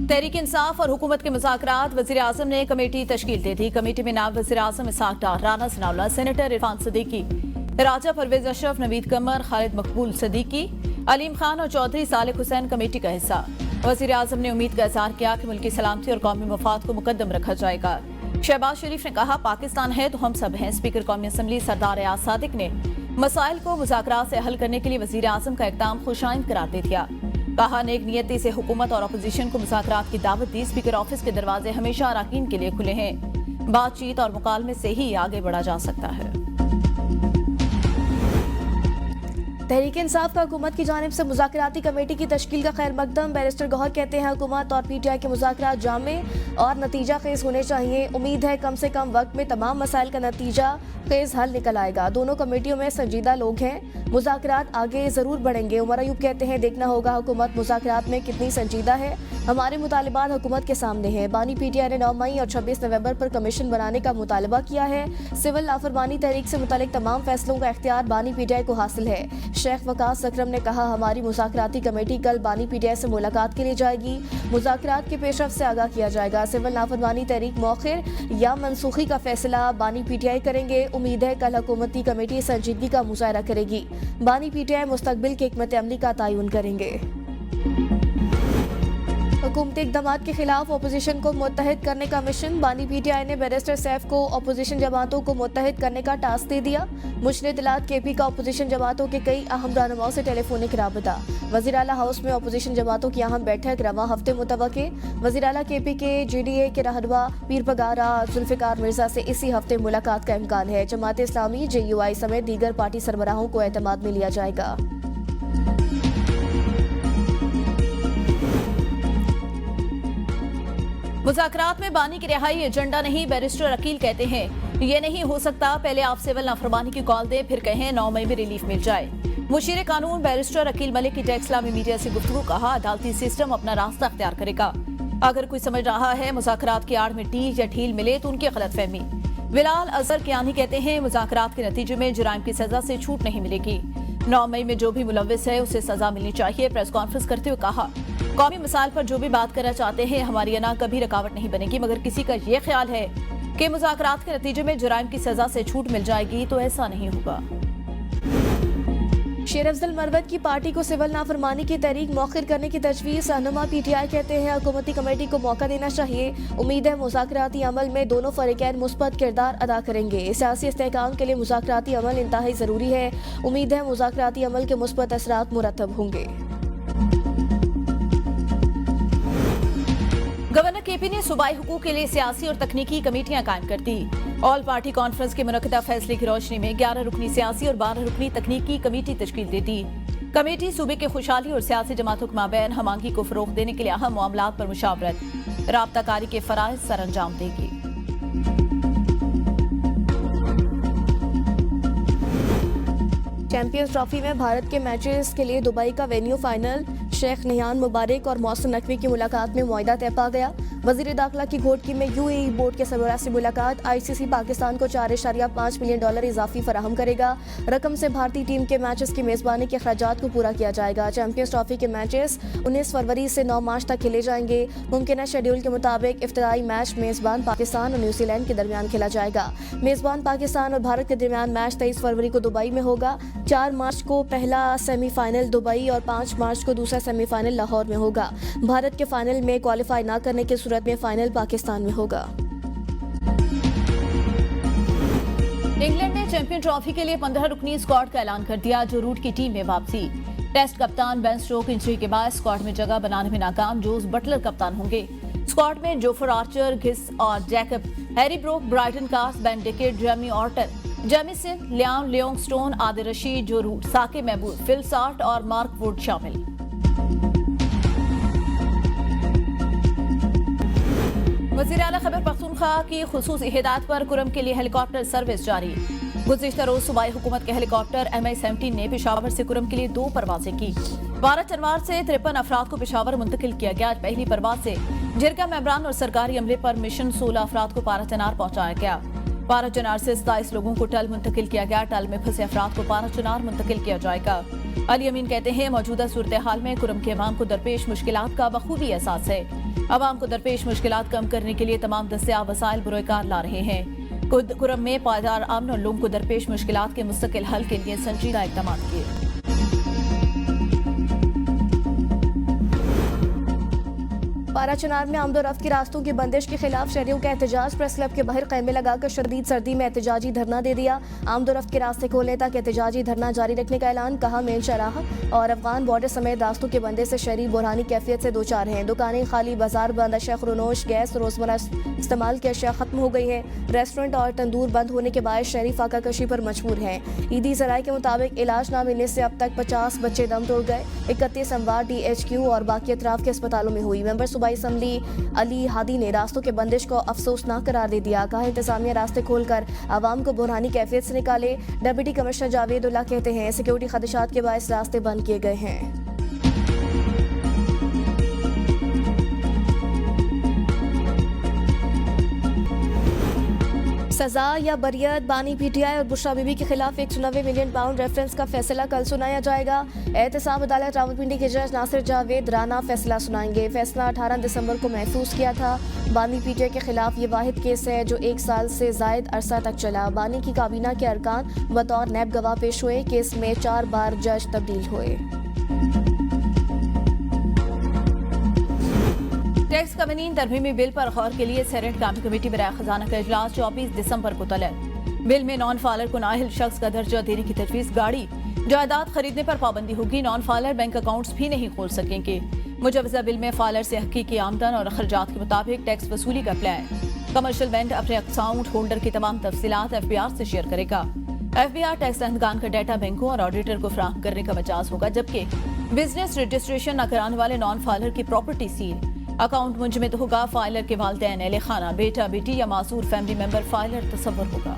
तहरीक इंसाफ और हुकूमत के मुज़ाकरात। वज़ीर आज़म ने कमेटी तश्कील दे दी। कमेटी में नायब वज़ीर आज़म इसहाक डार, राना सनाउल्लाह, सेनेटर इरफान सिद्दीकी, राजा परवेज अशरफ, नवीद कमर, खालिद मकबूल सिद्दीकी, अलीम खान और चौधरी सालिक हुसैन कमेटी का हिस्सा। वज़ीर आज़म ने उम्मीद का इज़हार किया कि मुल्की सलामती और कौमी मफाद को मुकद्दम रखा जाएगा। शहबाज शरीफ ने कहा, पाकिस्तान है तो हम सब हैं। स्पीकर कौमी असम्बली सरदार एयाज सादिक ने मसाइल को मुज़ाकरात से हल करने के लिए वज़ीर आज़म का इक़दाम खुशाइंद करार दे दिया। कहा, नेक नियती से हुकूमत और अपोजिशन को मुज़ाकरात की दावत दी। स्पीकर ऑफिस के दरवाजे हमेशा अरकान के लिए खुले हैं। बातचीत और मुकालमे से ही आगे बढ़ा जा सकता है। तहरीक इंसाफ का हुकूमत की जानिब से मुज़ाकराती कमेटी की तश्कील का खैर मकदम। बैरिस्टर गौहर कहते हैं, हुकूमत और PTI के मुज़ाकरात जामे और नतीजा खेज होने चाहिए। उम्मीद है कम से कम वक्त में तमाम मसाइल का नतीजा खेज हल निकल आएगा। दोनों कमेटियों में संजीदा लोग हैं, मुज़ाकरात आगे जरूर बढ़ेंगे। उमर अयूब कहते हैं, देखना होगा हुकूमत मुज़ाकरात में कितनी संजीदा है। हमारे मुतालिबात हुकूमत के सामने हैं। बानी PTI ने 9 मई और 26 नवंबर पर कमीशन बनाने का मुतालबा किया है। सिविल नाफरमानी तहरीक से मुतालिक तमाम फैसलों का इख्तियार बानी PTI को हासिल है। शेख वकास अकरम ने कहा, हमारी मुज़ाकराती कमेटी कल बानी PTI से मुलाकात के लिए जाएगी। मुज़ाकरात के पेशरफ्त से आगाह किया जाएगा। सिविल नाफरमानी तहरीक मौखिर या मनसूखी का फैसला बानी PTI करेंगे। उम्मीद है कल हुकूमती कमेटी संजीदगी का मुजाहरा करेगी। बानी PTI मुस्तकबिल के हिकमत अमली का तयन करेंगे। हुकूमती इक़दामात के खिलाफ अपोजिशन को मुत्तहिद करने का मिशन। बानी PTI ने बैरिस्टर सैफ को अपोजिशन जमातों को मुत्तहिद करने का टास्क दे दिया। मुशर इत्तलात KP का अपोजिशन जमातों के कई अहम रहनुमाओं से टेलीफोनिक राबता। वज़ीर आला हाउस में अपोजिशन जमातों की अहम बैठक रवां हफ्ते मुतवक्के। वज़ीर आला KP के GDA के रहनुमा पीर पगारा जुल्फ़िकार मिर्जा से इसी हफ्ते मुलाकात का इम्कान है। जमात इस्लामी JUI समेत दीगर पार्टी सरबराहों को एतमाद में लिया जाएगा। मुज़ाकरात में बानी की रिहाई एजेंडा नहीं। बैरिस्टर अकील कहते हैं, ये नहीं हो सकता। पहले आप सिविल नाफरमानी की कॉल दें, फिर कहें 9 मई में रिलीफ मिल जाए। मुशीर कानून बैरिस्टर अकील मलिक की टेक्स इस्लामी मीडिया से गुफ्तगू। कहा, अदालती सिस्टम अपना रास्ता अख्तियार करेगा। अगर कोई समझ रहा है मुज़ाकरात की आड़ में टील या ढील मिले तो उनकी गलतफहमी। बिलाल अजहर कियानी कहते हैं, मुज़ाकरात के नतीजे में जुराइम की सजा से छूट नहीं मिलेगी। 9 मई में जो भी मुलव्विस है उसे सजा मिलनी चाहिए। प्रेस कॉन्फ्रेंस करते हुए कहा, कौमी मसाइल पर जो भी बात करना चाहते हैं हमारी अना कभी रुकावट नहीं बनेगी। मगर किसी का ये ख्याल है कि मुज़ाकरात के नतीजे में जुराइम की सजा से छूट मिल जाएगी तो ऐसा नहीं होगा। शेर अफजल मरवत की पार्टी को सिविल नाफरमानी की तहरीक मौखिर करने की तजवीज़। रहनुमा PTI कहते हैं, हुकूमती कमेटी को मौका देना चाहिए। उम्मीद है मुज़ाकराती अमल में दोनों फरीकैन मुस्बत किरदार अदा करेंगे। सियासी इस्तेहकाम के लिए मुज़ाकराती अमल इंतहाई ज़रूरी है। उम्मीद है मुज़ाकराती अमल के मुस्बत असरात मुरतब होंगे। गवर्नर KP ने सूबाई हुकूक के लिए सियासी और तकनीकी कमेटियां कायम कर दी। ऑल पार्टी कॉन्फ्रेंस के मुनक्किदा फैसले की रोशनी में 11 रुकनी सियासी और 12 रुकनी तकनीकी कमेटी तश्कील दे दी। कमेटी सूबे की खुशहाली और सियासी जमातों के माबैन हमांगी को फरोग देने के लिए अहम मामलात पर मुशावरत, राब्ताकारी के फराइज सरअंजाम देगी। चैंपियंस ट्रॉफी में भारत के मैचेस के लिए दुबई का वेन्यू फाइनल। शेख नहियान मुबारक और मोहसिन नकवी की मुलाकात में मुआहिदा तय पा गया। वज़ीर दाखिला की घोटकी में UAE बोर्ड के सरबराह से मुलाकात। ICC पाकिस्तान को $4.5 मिलियन इजाफी फराहम करेगा। रकम से भारतीय टीम के मैचेस की मेज़बानी के अखराजात को पूरा किया जाएगा। चैंपियंस ट्रॉफी के मैचेस 19 फरवरी से 9 मार्च तक खेले जाएंगे। मुमकिन शेड्यूल के मुताबिक इफ्तिताई मैच मेज़बान पाकिस्तान और न्यूजीलैंड के दरमियान खेला जाएगा। मेज़बान पाकिस्तान और भारत के दरमियान मैच 23 फरवरी को दुबई में होगा। 4 मार्च को पहला सेमीफाइनल दुबई और 5 मार्च को दूसरा सेमीफाइनल लाहौर में होगा। भारत के फाइनल में क्वालिफाई न करने की सूरत में फाइनल पाकिस्तान में होगा। इंग्लैंड ने चैंपियन ट्रॉफी के लिए 15 रुकनी स्क्वाड का ऐलान कर दिया। जो रूट की टीम में वापसी। टेस्ट कप्तान बेन स्टोक इंजरी के बाद स्क्वाड में जगह बनाने में नाकाम। जोस बटलर कप्तान होंगे। स्क्वाड में जोफर आर्चर, घिस और जैकब, हैरी ब्रोक, ब्राइटन कास्ट, Ben Duckett, Jamie Overton, Jamieson, Liam Livingstone, Adil Rashid, Joe Root, Saqib Mahmood, Phil Salt और मार्क वुड शामिल। वज़ीर आला खैबर पख्तूनख्वा की खुसूसी हिदायत पर कुरम के लिए हेलीकॉप्टर सर्विस जारी। गुज़िश्ता रोज सूबाई हुकूमत के हेलीकॉप्टर MI-17 ने पेशावर से कुरम के लिए 2 परवाजें की। 12 जनवरी से 53 अफराद को पेशावर मुंतकिल किया गया। पहली परवाज से जिरगा मेंबरान और सरकारी अमले पर मिशन 16 अफराद को पारा चनार पहुंचाया गया। 12 चनार से 27 लोगों को टल मुंतकिल किया गया। टल में फंसे अफराद को पारा चनार मुंतकिल किया जाएगा। अली अमीन कहते हैं, मौजूदा सूरत हाल में कुरम के अवाम को दरपेश मुश्किलात का बखूबी एहसास है। आवाम को दरपेश मुश्किलात कम करने के लिए तमाम दस्तियाब वसाइल बुरोकार ला रहे हैं। कुर्रम में पायदार अमन और लोगों को दरपेश मुश्किलात के मुस्तकिल हल के लिए संजीदा इक़दाम किए। पारा चनार में आमदोरफ्त की रास्तों की बंदिश के खिलाफ शहरियों का एहतजाज। प्रेस क्लब के बाहर खैमे लगाकर शदीद सर्दी में एहतजाजी धरना दे दिया। आमदोरफ्त के रास्ते खोलने तक एहतजाजी धरना जारी रखने का ऐलान। कहा मेन शराह और अफगान बॉर्डर समेत रास्तों के बंदे से शहरी बुरहानी कैफियत से दो चार हैं। दुकानें खाली, बाजार बंद, अशिया खुरनोश, गैस, रोजमर्रा इस्तेमाल की अशिया खत्म हो गई है। रेस्टोरेंट और तंदूर बंद होने के बाद शहरी फाका कशी पर मजबूर हैं। ईदी जराये के मुताबिक इलाज न मिलने से अब तक 50 बच्चे दम तोड़ गए। 31 अमवात DHQ और बाकी अतराफ के अस्पतालों में हुई। मेंबर सूबाई असम्बली अली हादी ने रास्तों के बंदिश को अफसोसनाक करार दे दिया। कहा इंतजामिया रास्ते खोलकर आवाम को बुरहानी कैफियत से निकाले। डिप्टी कमिश्नर जावेद उल्लाह कहते हैं सिक्योरिटी खदशात के बायस रास्ते बंद किए गए हैं। सजा या बरियत, बानी PTI और बुशरा बीबी के खिलाफ 190 मिलियन पाउंड रेफरेंस का फैसला कल सुनाया जाएगा। एहतसाब अदालत रावलपिंडी के जज नासिर जावेद राना फैसला सुनाएंगे। फैसला 18 दिसंबर को महफूज किया था। बानी PTI के खिलाफ ये वाहिद केस है जो 1 साल से जायद अरसा तक चला। बानी की काबीना के अरकान बतौर नैब गवाह पेश हुए। केस में 4 बार जज तब्दील हुए। टैक्स कवानीन तरमीमी बिल पर गौर के लिए सेनेट कामी कमेटी बराए खजाना का इजलास 24 दिसंबर को तलब। बिल में नॉन फाइलर को नाअहल शख्स का दर्जा देने की तजवीज़। गाड़ी जायदाद खरीदने पर पाबंदी होगी। नॉन फाइलर बैंक अकाउंट्स भी नहीं खोल सकेंगे। मुजवजा बिल में फाइलर से हकीकी आमदन और अखराजात के मुताबिक टैक्स वसूली का प्लान। कमर्शियल बैंक अपने अकाउंट होल्डर की तमाम तफसीलात FBI से शेयर करेगा। FBI टैक्स दहंदगान का डाटा बैंकों और ऑडिटर को फराहम करने का मजाज होगा, जबकि बिजनेस रजिस्ट्रेशन न कराने वाले नॉन फाइलर की प्रॉपर्टी सील। अकाउंट मुंजमद होगा। फाइलर के वालिदैन, अहले खाना, बेटा बेटी या मासूर फैमिली मेंबर फाइलर तस्वर होगा।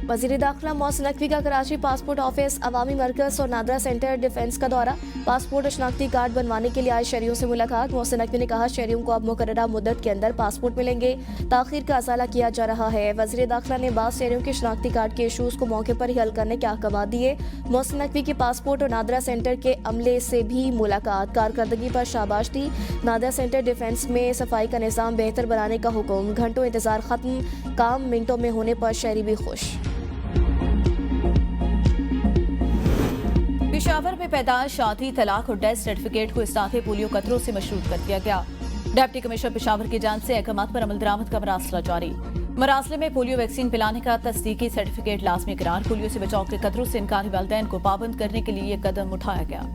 वज़ीर दाखिला मोहसिन नकवी का कराची पासपोर्ट ऑफिस, अवामी मरकज़ और नादरा सेंटर डिफेंस का दौरा। पासपोर्ट और शनाख्ती कार्ड बनवाने के लिए आए शहरियों से मुलाकात। मोहसिन नकवी ने कहा शहरियों को अब मुकर्ररा मुद्दत के अंदर पासपोर्ट मिलेंगे। ताखीर का असाला किया जा रहा है। वज़ीर दाखिला ने बाज़ शहरियों के शनाख्ती कार्ड के इशूज़ को मौके पर ही हल करने के अहकाम दिए। मोहसिन नकवी की पासपोर्ट और नादरा सेंटर के अमले से भी मुलाकात। कारकर्दगी पर शाबाश दी। नादरा सेंटर डिफेंस में सफाई का निज़ाम बेहतर बनाने का हुक्म। घंटों इंतजार खत्म, काम मिनटों में होने पर शहरी भी खुश। पेशावर में पैदाइश, शादी, तलाक और डेथ सर्टिफिकेट को इस्ताहे पोलियो कतरों से मशरूत कर दिया गया। डिप्टी कमिश्नर पेशावर की जानिब से अहकामात पर अमल दरामद का मरासला जारी। मरासले में पोलियो वैक्सीन पिलाने का तस्दीकी सर्टिफिकेट लाजमी करार। पोलियो से बचाव के कतरों से इनकारी वालिदैन को पाबंद करने के लिए ये कदम उठाया गया।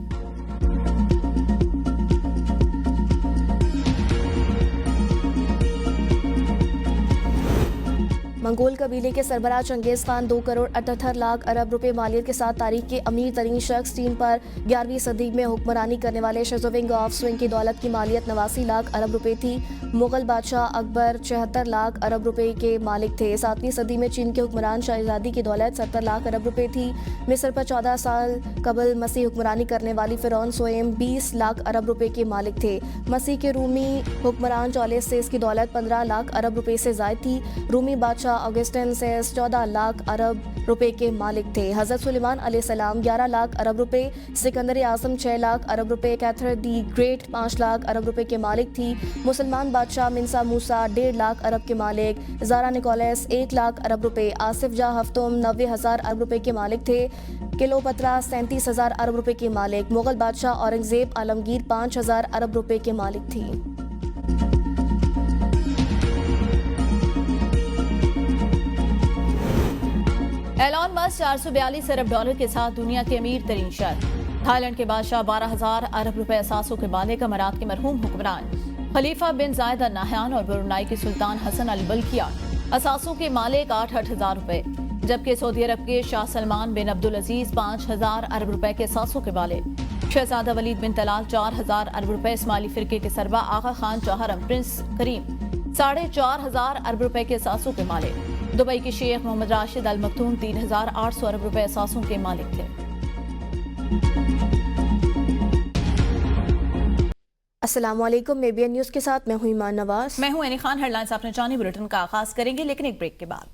मंगोल कबीले के सरबराह चंगेज खान 2 करोड़ 78 लाख अरब रुपए मालियत के साथ तारीख के अमीर तरीन शख्स। चीन पर 11वीं सदी में हुक्मरानी करने वाले शजोविंग ऑफ स्विंग की दौलत की मालियत 89 लाख अरब रुपए थी। मुगल बादशाह अकबर 76 लाख अरब रुपए के मालिक थे। 7वीं सदी में चीन के हुक्मरान शहजादी की दौलत 70 लाख अरब रुपए थी। मिस्र पर 14 साल कबल मसीह हुक्मरानी करने वाली फिरौन सोएम 20 लाख अरब रुपए के मालिक थे। मसीह के रूमी हुक्मरान चौलेस से इसकी दौलत 15 लाख अरब रुपए से जायद थी। रूमी बादशाह ऑगस्टन से 14 लाख अरब रुपए के मालिक थे। हजरत सुलेमान अलैहिस्सलाम 11 लाख अरब रुपए, सिकंदर आजम 6 लाख अरब रुपए, कैथर दी ग्रेट 5 लाख अरब रुपए के मालिक थी। मुसलमान बादशाह मिंसा मूसा 1.5 लाख अरब के मालिक, ज़ारा निकोलस 1 लाख अरब रुपए, आसिफ जाह हफ्तुम 90,000 अरब रुपए के मालिक थे। किलोपत्रा 37,000 अरब रुपए के मालिक। मुगल बादशाह औरंगजेब आलमगीर 5,000 अरब रुपए के मालिक थी। एलॉन मस्क 442 अरब डॉलर के साथ दुनिया के अमीर तरीन शख्स। थाईलैंड के बादशाह 12,000 अरब रुपए असासों के मालिक। अमारात के मरहूम हुक्मरान खलीफा बिन जायद अल नाहयान और ब्रुनाई के सुल्तान हसन अल बल्किया असासों के मालिक 8,000 रुपए, जबकि सऊदी अरब के शाह सलमान बिन अब्दुल अजीज 5,000 अरब रुपए के असासों के मालिक। शहजादा वलीद बिन तलाल 4,000 अरब रुपए। इस्माइली फिरके के सरबा आगा खान चौहरम प्रिंस करीम 4,500 अरब रुपए के असासों के मालिक। दुबई के शेख मोहम्मद राशिद अल मखतूम 3,800 अरब रुपए असासों के मालिक थे। अस्सलाम वालेकुम, ABN न्यूज़ के साथ मैं हूं ईमान नवाज। मैं हूं एनी खान। हेडलाइंस आपने जानी बुलेटिन का आगाज करेंगे, लेकिन एक ब्रेक के बाद।